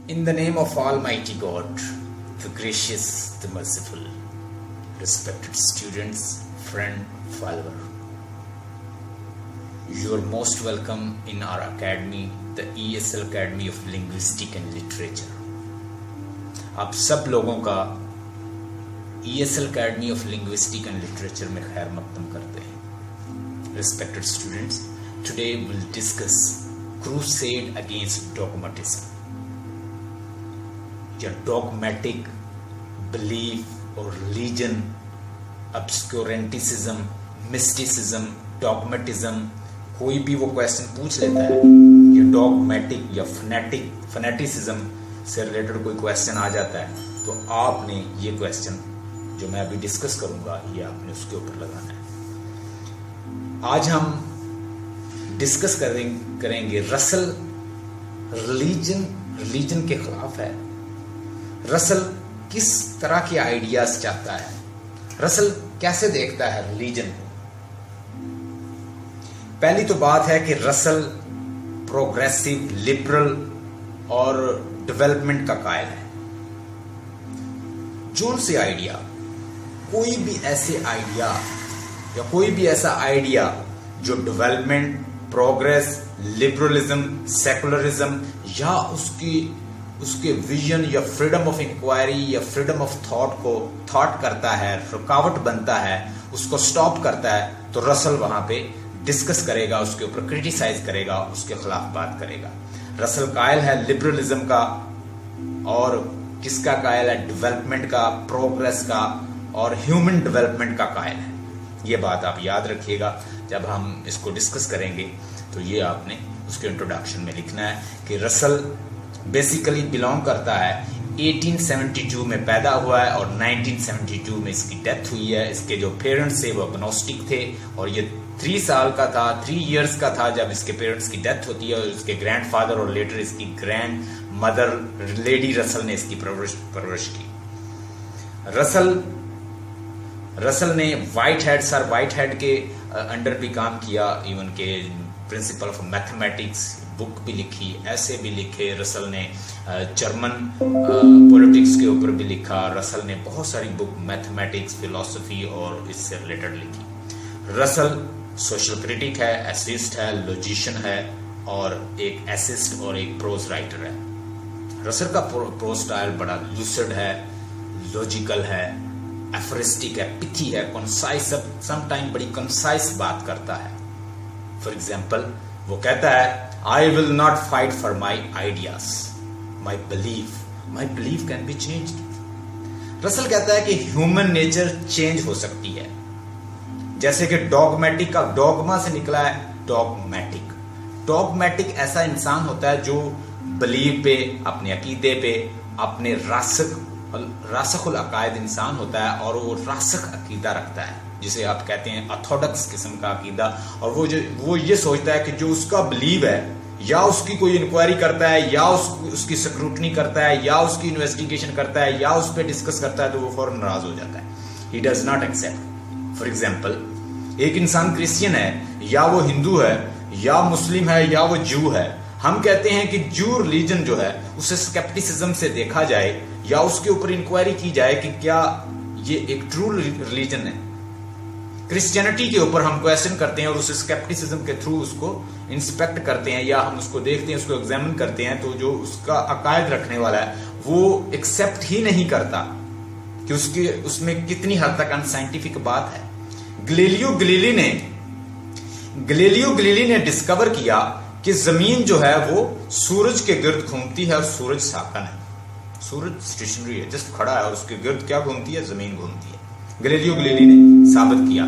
In the name of Almighty God, the gracious, the merciful, respected students, friend, follower, you are most welcome in our academy, the ESL Academy of Linguistic and Literature. आप सब लोगों का ESL Academy of Linguistic and Literature में खैर मकदम करते हैं. Respected students, today we'll discuss crusade against dogmatism. Your dogmatic belief or religion, obscuranticism, mysticism, dogmatism, कोई भी वो क्वेश्चन पूछ लेता है, ये डॉगमेटिक या फनेटिसिज्म से रिलेटेड कोई क्वेश्चन आ जाता है, तो आपने ये क्वेश्चन जो मैं अभी डिस्कस करूंगा ये आपने उसके ऊपर लगाना है. आज हम डिस्कस करेंगे रसल रिलीजन के खिलाफ है. रसल किस तरह के आइडियाज चाहता है, रसल कैसे देखता है रिलीजन को. पहली तो बात है कि रसल प्रोग्रेसिव, लिबरल और डेवलपमेंट का कायल है. जोन से आइडिया, कोई भी ऐसे आइडिया या कोई भी ऐसा आइडिया जो डेवलपमेंट, प्रोग्रेस, लिबरलिज्म, सेकुलरिज्म या उसके विजन या फ्रीडम ऑफ इंक्वायरी या फ्रीडम ऑफ थॉट करता है, रुकावट बनता है, उसको स्टॉप करता है, तो रसल वहां पे डिस्कस करेगा, उसके ऊपर क्रिटिसाइज करेगा, उसके खिलाफ बात करेगा. रसल कायल है लिबरलिज्म का, और किसका कायल है? डेवलपमेंट का, प्रोग्रेस का और ह्यूमन डेवलपमेंट का कायल है. ये बात आप याद रखिएगा जब हम इसको डिस्कस करेंगे. तो ये आपने उसके इंट्रोडक्शन में लिखना है कि रसल बेसिकली बिलोंग करता है 1872 में पैदा हुआ है और 1972 में इसकी डेथ हुई है. इसके जो पेरेंट्स थे वो अग्नोस्टिक थे और ये 3 इयर्स का था जब इसके पेरेंट्स की डेथ होती है. और इसके ग्रैंडफादर और लेटर इसकी ग्रैंड मदर लेडी रसल ने इसकी परवरिश की. रसल ने सर व्हाइट हेड के अंडर भी काम किया, इवन के प्रिंसिपल ऑफ मैथमेटिक्स बुक भी लिखी, ऐसे भी लिखे. रसल ने जर्मन पॉलिटिक्स के ऊपर भी लिखा. रसल ने बहुत सारी बुक मैथमेटिक्स, फिलॉसफी और इससे रिलेटेड लिखी. रसल सोशल क्रिटिक है, एसिस्ट है, लॉजिशियन है और एक एसिस्ट और एक प्रोज राइटर है. रसल का प्रोज स्टाइल बड़ा लूसिड है, लॉजिकल है, एफरिस्टिक है, पिथी है, कंसाइज, समटाइम बड़ी कंसाइज बात करता है. फॉर एग्जाम्पल वो कहता है, I will not fight for my ideas, my belief can be changed. Russell कहता है कि ह्यूमन नेचर चेंज हो सकती है. जैसे कि डॉगमेटिक का डॉगमा से निकला है डॉगमेटिक ऐसा इंसान होता है जो बिलीव पे, अपने अकीदे पे, अपने रासखुल अकायद इंसान होता है और वो रासख अकीदा रखता है, जिसे आप कहते हैं ऑर्थोडॉक्स किस्म का अकीदा. और वो ये सोचता है कि जो उसका बिलीव है, या उसकी कोई इंक्वायरी करता है, या उसकी स्क्रूटनी करता है, या उसकी इन्वेस्टिगेशन करता है, या उस पर डिस्कस करता है, तो वो फौरन नाराज हो जाता है. He does not accept. For example, एक इंसान क्रिश्चियन है, या वो हिंदू है, या मुस्लिम है, या वो जू है. हम कहते हैं कि जू रिलीजन जो है उसे स्केप्टिसिज्म से देखा जाए या उसके ऊपर इंक्वायरी की जाए कि क्या ये एक ट्रू रिलीजन है. क्रिश्चियनिटी के ऊपर हम क्वेश्चन करते हैं और उसे स्केप्टिसिज्म के थ्रू उसको इंस्पेक्ट करते हैं या हम उसको देखते हैं, उसको एग्जामिन करते हैं, तो जो उसका अकायद रखने वाला है वो एक्सेप्ट ही नहीं करता कि उसमें कितनी हद तक अनसाइंटिफिक बात है. गैलीलियो गैलीली ने डिस्कवर किया कि जमीन जो है वो सूरज के गिर्द घूमती है और सूरज साकन है. सूरज स्टेशनरी है, जस्ट खड़ा है और उसके गिर्द क्या घूमती है? जमीन घूमती है. गैलीलियो गैलीली ने साबित किया.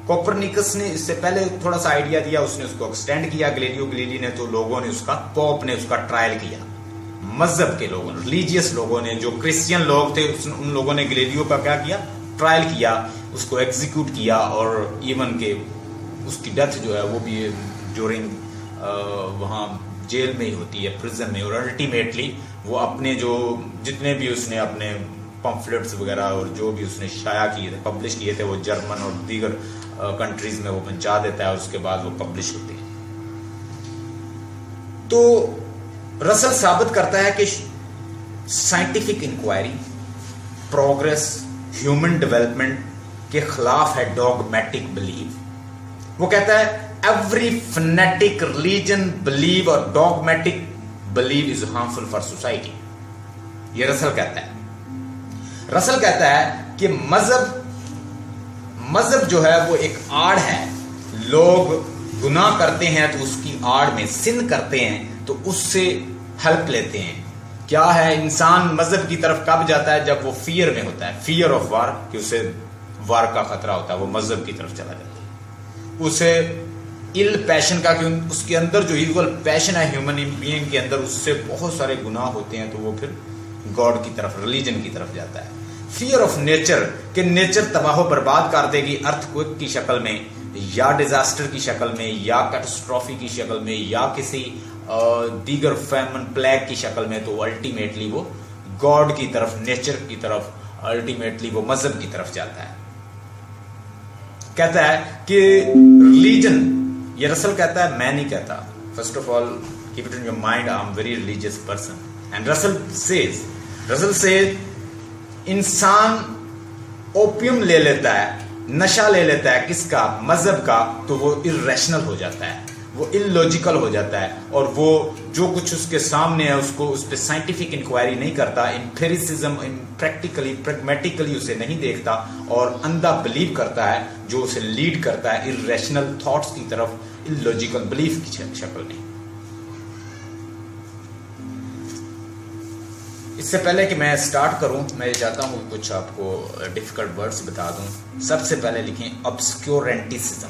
कोपरनिकस ने इससे पहले थोड़ा सा आइडिया दिया, उसने उसको एक्सटेंड किया. गैलीलियो गैलीली ने, तो लोगों ने पोप ने उसका ट्रायल किया. मजहब के लोगों ने, रिलीजियस लोगों ने, जो क्रिश्चियन लोग थे, उन लोगों ने गैलीलियो का क्या किया? ट्रायल किया, उसको एग्जीक्यूट किया. और इवन के उसकी डेथ जो है वो भी ड्यूरिंग वहाँ जेल में ही होती है, प्रिजन में. और अल्टीमेटली वो अपने जो जितने भी उसने अपने पम्फलेट्स वगैरह और जो भी उसने शाया किए थे, पब्लिश किए थे, वो जर्मन और दीगर कंट्रीज में वो पहुंचा देता है और उसके बाद वो पब्लिश होते हैं. तो रसल साबित करता है कि scientific inquiry, progress, human development के खिलाफ है डॉगमेटिक बिलीव। वो कहता है एवरी फनेटिक रिलीजन बिलीव और dogmatic believe is harmful for society. ये रसल कहता है। रसल कहता है कि मजहब जो है वो एक आड़ है। लोग गुनाह करते हैं तो उसकी आड़ में सिन करते हैं तो उससे हेल्प लेते हैं। क्या है, इंसान मजहब की तरफ कब जाता है? जब वो फियर में होता है, फियर ऑफ वार, कि उसे वार का खतरा होता है, वो मजहब की तरफ चला जाता है। उसे इल पैशन का, कि उसके अंदर जो इक्वल पैशन है ह्यूमन बीइंग के अंदर, उससे बहुत सारे गुनाह होते हैं तो वो फिर गॉड की तरफ, रिलीजन की तरफ जाता है। फियर ऑफ नेचर, कि नेचर तबाह बर्बाद कर देगी अर्थक्वेक की शक्ल में, या डिजास्टर की शक्ल में, या कैटास्ट्रॉफी की शक्ल में, या किसी दीगर फैमन प्लेग की शक्ल में, तो अल्टीमेटली वो गॉड की तरफ, नेचर की तरफ, अल्टीमेटली वो मजहब की तरफ जाता है। कहता है कि रिलीजन, ये रसल कहता है, मैं नहीं कहता। First of all keep it in your mind, I am very religious person. And Russell says इंसान ओपियम ले लेता है, नशा ले लेता है, किसका? मजहब का, तो वो इर्रेशनल हो जाता है, वो इलॉजिकल हो जाता है, और वो जो कुछ उसके सामने है उसको, उस पर साइंटिफिक इंक्वायरी नहीं करता, एम्पिरिसिज्म, प्रैक्टिकली, प्रैग्मेटिकली उसे नहीं देखता, और अंधा बिलीव करता है जो उसे लीड करता है इर्रेशनल थॉट्स की तरफ, इलॉजिकल बिलीफ की शक्ल में। इससे पहले कि मैं स्टार्ट करूं, मैं ये चाहता हूं कि कुछ आपको डिफिकल्ट वर्ड्स बता दूं। सबसे पहले लिखें ऑब्सक्योरेंटिसिज्म,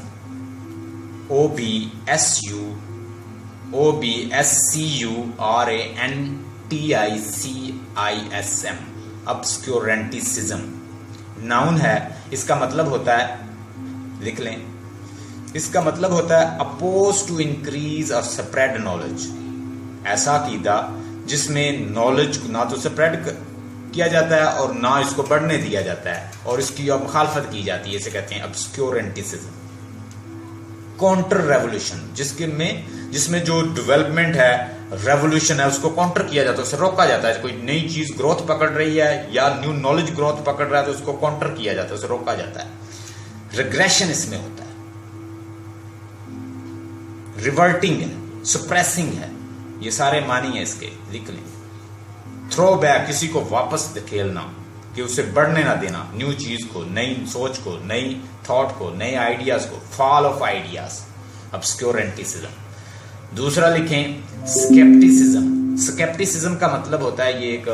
OBSCURANTICISM, ऑब्सक्योरेंटिसिज्म नाउन है। इसका मतलब होता है, लिख लें, इसका मतलब होता है अपोज टू इंक्रीज और स्प्रेड नॉलेज। ऐसा अकीदा जिसमें नॉलेज ना तो स्प्रेड किया जाता है और ना इसको बढ़ने दिया जाता है, और इसकी मुखालफत की जाती है, इसे कहते हैं ऑब्सक्योरेंटिसिज्म। काउंटर रेवोल्यूशन, जिसमें जो डेवलपमेंट है, रेवोल्यूशन है, उसको काउंटर किया जाता है, उसे रोका जाता है। कोई नई चीज ग्रोथ पकड़ रही है या न्यू नॉलेज ग्रोथ पकड़ रहा है तो उसको काउंटर किया जाता है, उसे रोका जाता है। रिग्रेशन इसमें होता है, रिवर्टिंग है, सप्रेसिंग है, ये सारे मानी है इसके, लिख लें। थ्रो बैक, किसी को वापस धकेलना, कि उसे बढ़ने ना देना, न्यू चीज को, नई सोच को, नई थॉट को, नए आइडियाज को, फॉल ऑफ आइडियाज, ऑब्सक्योरेंटिसिज्म। दूसरा लिखें स्केप्टिसिज्म। स्केप्टिसिज्म का मतलब होता है, ये एक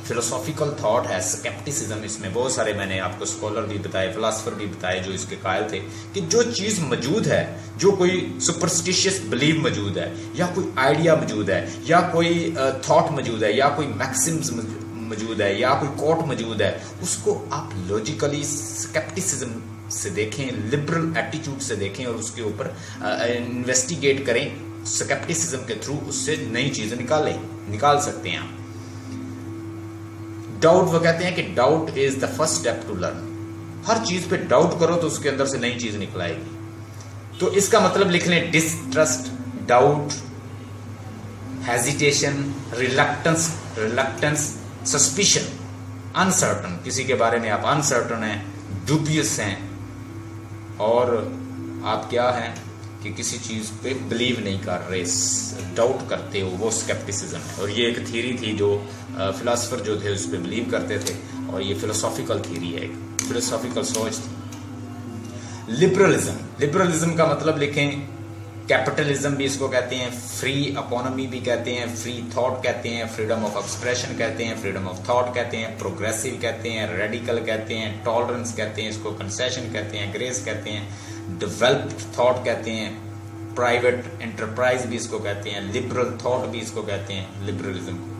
फिलोसॉफिकल थॉट है स्केप्टिसिज्म। इसमें बहुत सारे मैंने आपको स्कॉलर भी बताए, फिलोसफर भी बताए जो इसके कायल थे, कि जो चीज मौजूद है, जो कोई सुपरस्टिशियस बिलीव मौजूद है, या कोई आइडिया मौजूद है, या कोई थॉट मौजूद है, या कोई मैक्सिम्स मौजूद है, या कोई कोट मौजूद है, उसको आप लॉजिकली स्केप्टिसिज्म से देखें, लिबरल एटीट्यूड से देखें, और उसके ऊपर इन्वेस्टिगेट करें। स्केप्टिसिज्म के थ्रू उससे नई चीजें निकाल सकते हैं आप। डाउट, वो कहते हैं कि doubt is the first step to learn. हर चीज पे डाउट करो तो उसके अंदर से नई चीज निकल आएगी। तो इसका मतलब लिख लें distrust, doubt, hesitation, reluctance, suspicion, uncertain, किसी के बारे में आप अनसर्टन हैं, डुबियस हैं, और आप क्या हैं कि किसी चीज पे बिलीव नहीं कर रहे, डाउट करते हो, वो स्केप्टिसिज्म है। और ये एक थ्योरी थी जो फिलोसफर जो थे उस पर बिलीव करते थे, और ये फिलोसॉफिकल थ्योरी है, एक फिलोसॉफिकल सोच थी। लिबरलिज्म का मतलब लिखें कैपिटलिज्म भी इसको कहते हैं, फ्री इकोनॉमी भी कहते हैं, फ्री थॉट कहते हैं, फ्रीडम ऑफ एक्सप्रेशन कहते हैं, फ्रीडम ऑफ थॉट कहते हैं, प्रोग्रेसिव कहते हैं, रेडिकल कहते हैं, टॉलरेंस कहते हैं, इसको कंसेशन कहते हैं, ग्रेस कहते हैं, डेवलप्ड थॉट कहते हैं, प्राइवेट एंटरप्राइज भी इसको कहते हैं, लिबरल थॉट भी इसको कहते हैं, लिबरलिज्म को।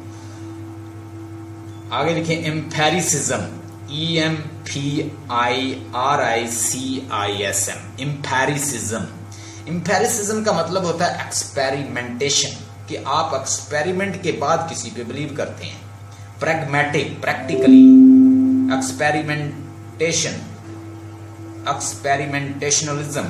आगे लिखें एम्पेरिसिज्म, EMPIRICISM, एम्पेरिसिज्म। एम्पेरिसिज्म का मतलब होता है एक्सपेरिमेंटेशन, कि आप एक्सपेरिमेंट के बाद किसी पे बिलीव करते हैं। Pragmatic, practically, एक्सपेरिमेंटेशनलिज्म।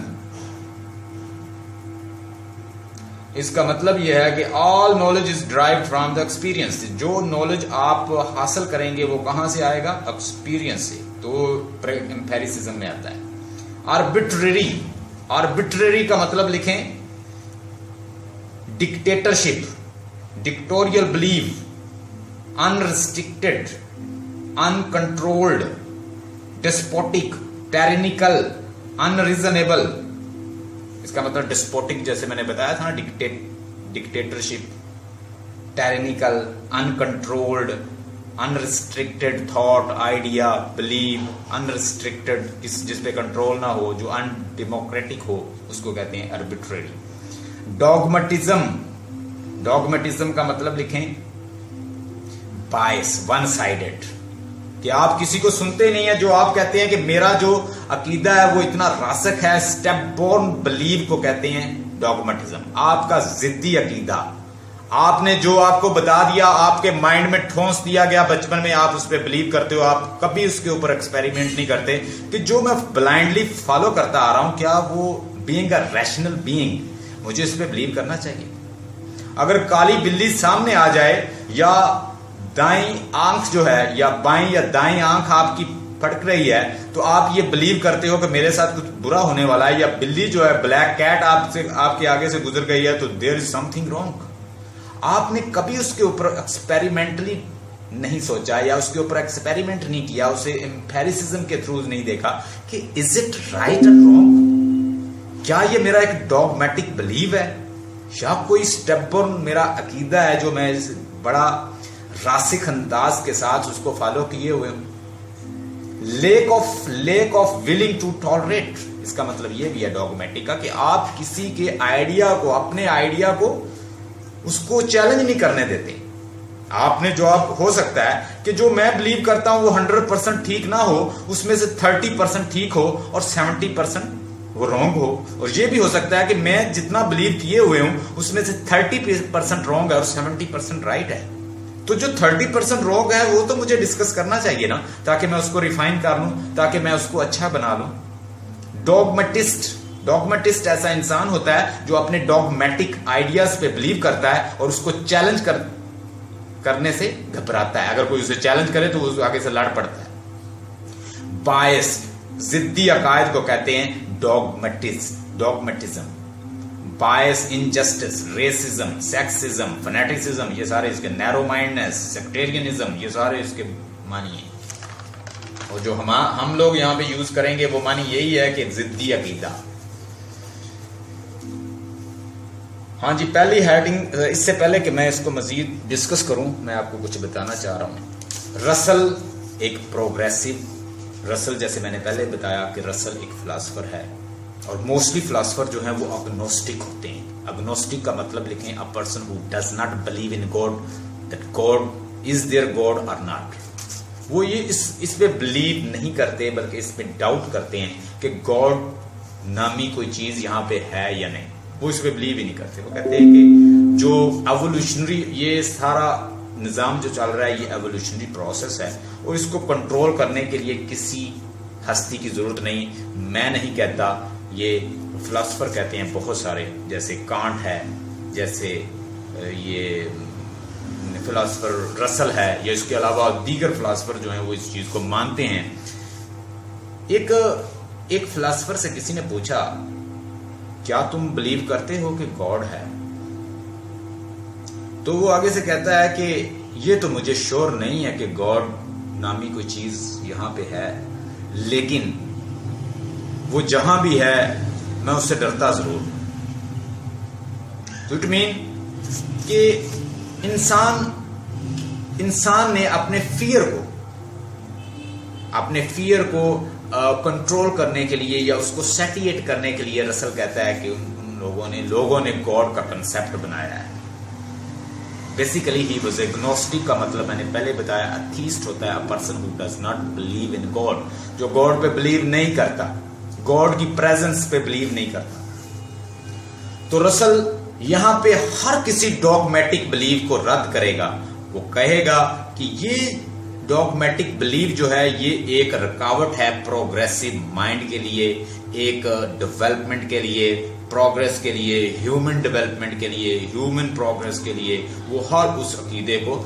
اس کا مطلب یہ ہے کہ all knowledge is derived from the experience. جو نالج آپ حاصل کریں گے وہ کہاں سے آئے گا؟ ایکسپیرینس سے. تو امپیریسزم میں آتا ہے. آربٹریری، آربٹریری کا مطلب لکھیں dictatorship, dictatorial belief, unrestricted, uncontrolled, despotic, tyrannical, unreasonable. اس کا مطلب ڈسپوٹک جیسے میں نے بتایا تھا نا، dictatorship, tyrannical, uncontrolled, unrestricted thought, idea, belief. Unrestricted جس پہ کنٹرول نہ ہو، جو ان ڈیموکریٹک ہو، اس کو کہتے ہیں آربٹریری. ڈوگمٹزم، ڈوگمٹزم کا مطلب لکھیں بائس، ون سائیڈڈ، کہ آپ کسی کو سنتے نہیں ہیں. جو آپ کہتے ہیں کہ میرا جو عقیدہ ہے وہ اتنا راسخ ہے، اسٹیپ بورن بلیف کو کہتے ہیں ڈوگمٹزم. آپ کا ضدی عقیدہ، آپ نے جو آپ کو بتا دیا، آپ کے مائنڈ میں ٹھونس دیا گیا بچپن میں، آپ اس پہ بلیو کرتے ہو. آپ کبھی اس کے اوپر ایکسپیریمنٹ نہیں کرتے کہ جو میں بلائنڈلی فالو کرتا آ رہا ہوں، کیا وہ بینگ اے ریشنل بینگ، مجھے اس پہ بلیو کرنا چاہیے. اگر کالی بلی سامنے آ جائے، یا دائیں آنکھ جو ہے، یا بائیں یا دائیں آنکھ آپ کی پھٹک رہی ہے، تو آپ یہ بلیو کرتے ہو کہ میرے ساتھ کچھ برا ہونے والا ہے. یا بلی جو ہے، بلیک کیٹ آپ کے آگے سے گزر گئی ہے، تو دیر از سم تھنگ رانگ. آپ نے کبھی اس کے اوپر ایکسپیریمنٹلی نہیں سوچا، یا اس کے اوپر ایکسپیریمنٹ نہیں کیا، اسے امپیریسزم کے تھرو نہیں دیکھا کہ is it right and wrong. کیا یہ میرا ایک ڈوگمیٹک بلیو ہے، یا کوئی اسٹیپ بورن میرا عقیدہ ہے جو میں بڑا راسخ انداز کے ساتھ اس کو فالو کیے ہوئے ہوں. Lack of willing to tolerate, اس کا مطلب یہ بھی ہے ڈوگمیٹک کا کہ آپ کسی کے آئیڈیا کو، اپنے آئیڈیا کو، اس کو چیلنج نہیں کرنے دیتے. آپ نے جو آپ ہو سکتا ہے کہ جو میں بلیو کرتا ہوں وہ 100% ٹھیک نہ ہو، اس میں سے 30% ٹھیک ہو اور 70% وہ رانگ ہو. اور یہ بھی ہو سکتا ہے کہ میں جتنا بلیو کیے ہوئے ہوں اس میں سے 30% رانگ ہے اور 70% رائٹ ہے. تو جو 30% رانگ ہے وہ تو مجھے ڈسکس کرنا چاہیے نا، تاکہ میں اس کو ریفائن کر لوں، تاکہ میں اس کو اچھا بنا لوں. ڈوگمیٹسٹ ایسا انسان ہوتا ہے جو اپنے ڈوگمیٹک آئیڈیاز پہ بلیو کرتا ہے اور اس کو چیلنج کرنے سے گھبراتا ہے. اگر کوئی اسے چیلنج کرے تو وہ آگے سے لڑ پڑتا ہے. بائس، ضدی عقائد کو کہتے ہیں ڈوگمیٹزم. بائس، انجسٹس، ریسزم، سیکسزم، فنیٹکزم، یہ سارے اس کے، نیرو مائنڈنس، سیکٹیرینزم، یہ سارے اس کے معنی ہیں. اور جو ہم لوگ یہاں پہ یوز کریں گے وہ معنی یہی ہے کہ ضدی عقیدہ. ہاں جی، پہلی ہیڈنگ، اس سے پہلے کہ میں اس کو مزید ڈسکس کروں، میں آپ کو کچھ بتانا چاہ رہا ہوں. رسل ایک پروگریسو، رسل جیسے میں نے پہلے بتایا کہ رسل ایک فلاسفر ہے، اور موسٹلی فلاسفر جو ہیں وہ اگنوسٹک ہوتے ہیں. اگنوسٹک کا مطلب لکھیں a person who does not believe in God, that God is there God اور ناٹ. وہ یہ اس پہ بلیو نہیں کرتے، بلکہ اس پہ ڈاؤٹ کرتے ہیں کہ گاڈ نامی کوئی چیز یہاں پہ ہے یا نہیں. وہ اس پہ بلیو ہی نہیں کرتے. وہ کہتے ہیں کہ جو ایوولوشنری، یہ سارا نظام جو چل رہا ہے یہ ایوولوشنری پروسیس ہے، اور اس کو کنٹرول کرنے کے لیے کسی ہستی کی ضرورت نہیں. میں نہیں کہتا، یہ فلاسفر کہتے ہیں بہت سارے، جیسے کانٹ ہے، جیسے یہ فلاسفر رسل ہے، یا اس کے علاوہ دیگر فلاسفر جو ہیں وہ اس چیز کو مانتے ہیں. ایک فلاسفر سے کسی نے پوچھا، کیا تم بلیو کرتے ہو کہ گاڈ ہے؟ تو وہ آگے سے کہتا ہے کہ یہ تو مجھے شور نہیں ہے کہ گاڈ نامی کوئی چیز یہاں پہ ہے، لیکن وہ جہاں بھی ہے میں اس سے ڈرتا ضرور. تو اٹ مین کہ انسان نے اپنے فیئر کو کنٹرول کرنے کے لیے، یا اس کو سیٹیٹ کرنے کے لیے، رسل کہتا ہے کہ ان لوگوں نے گاڈ کا کنسیپٹ بنایا ہے. بیسیکلی ہی واز ایگنوسٹک کا مطلب میں نے پہلے بتایا، ایتھیسٹ ہوتا ہے a person who does not believe in God, جو گاڈ پہ بلیو نہیں کرتا، گاڈ کی پریزنس پہ بلیو نہیں کرتا. تو رسل یہاں پہ ہر کسی ڈوگمیٹک بلیو کو رد کرے گا. وہ کہے گا کہ یہ ڈوگمیٹک بلیو جو ہے یہ ایک رکاوٹ ہے پروگریسو مائنڈ کے لیے، ایک ڈیولپمنٹ کے لیے، پروگریس کے لیے، ہیومن ڈیولپمنٹ کے لیے، ہیومن پروگریس کے لیے وہ ہر اس عقیدے کو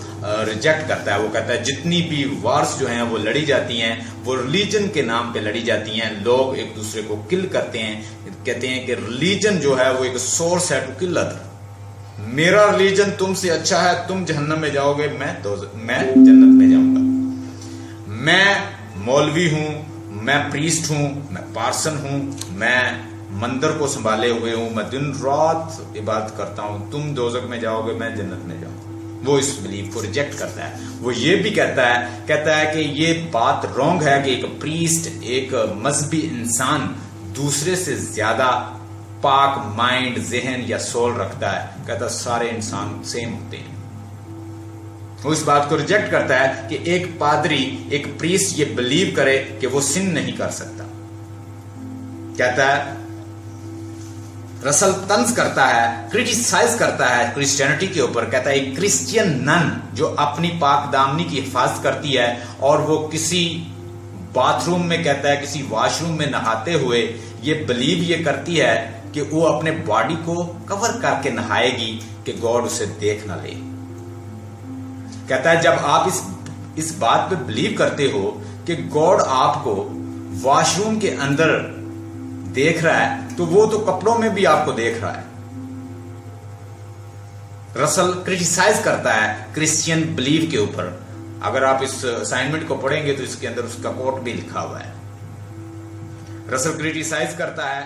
ریجیکٹ کرتا ہے. وہ کہتا ہے جتنی بھی وارس جو ہیں وہ لڑی جاتی ہیں وہ ریلیجن کے نام پہ لڑی جاتی ہیں. لوگ ایک دوسرے کو کل کرتے ہیں، کہتے ہیں کہ ریلیجن جو ہے وہ ایک سورس ہے ٹو کل ادر. میرا ریلیجن تم سے اچھا ہے، تم جہنم میں جاؤ گے، میں جنت میں جاؤں گا. میں مولوی ہوں، میں پریسٹ ہوں، میں پارسن ہوں، میں مندر کو سنبھالے ہوئے ہوں، میں دن رات عبادت کرتا ہوں، تم دوزخ میں جاؤ گے، میں جنت میں جاؤں گا. وہ اس بلیف کو ریجیکٹ کرتا ہے. وہ یہ بھی کہتا ہے کہ یہ بات رانگ ہے کہ ایک پریسٹ، ایک مذہبی انسان دوسرے سے زیادہ پاک مائنڈ، ذہن یا سول رکھتا ہے. کہتا ہے سارے انسان سیم ہوتے ہیں. وہ اس بات کو ریجیکٹ کرتا ہے کہ ایک پادری، ایک پریسٹ یہ بلیو کرے کہ وہ سن نہیں کر سکتا. کہتا ہے رسل طنز کرتا ہے، کرٹیسائز کرتا ہے کرسچینٹی کے اوپر. کہتا ہے ایک کرسچین نن جو اپنی پاک دامنی کی حفاظت کرتی ہے اور وہ کسی باتھ روم میں، کہتا ہے کسی واش روم میں نہاتے ہوئے یہ بلیو یہ کرتی ہے کہ وہ اپنے باڈی کو کور کر کے نہائے گی کہ گاڈ اسے دیکھ نہ لے. کہتا ہے جب آپ اس بات پہ بلیو کرتے ہو کہ گاڈ آپ کو واش روم کے اندر دیکھ رہا ہے تو وہ تو کپڑوں میں بھی آپ کو دیکھ رہا ہے. رسل کرٹیسائز کرتا ہے کرسچین بلیو کے اوپر. اگر آپ اس اسائنمنٹ کو پڑھیں گے تو اس کے اندر اس کا کوٹ بھی لکھا ہوا ہے. رسل کرٹیسائز کرتا ہے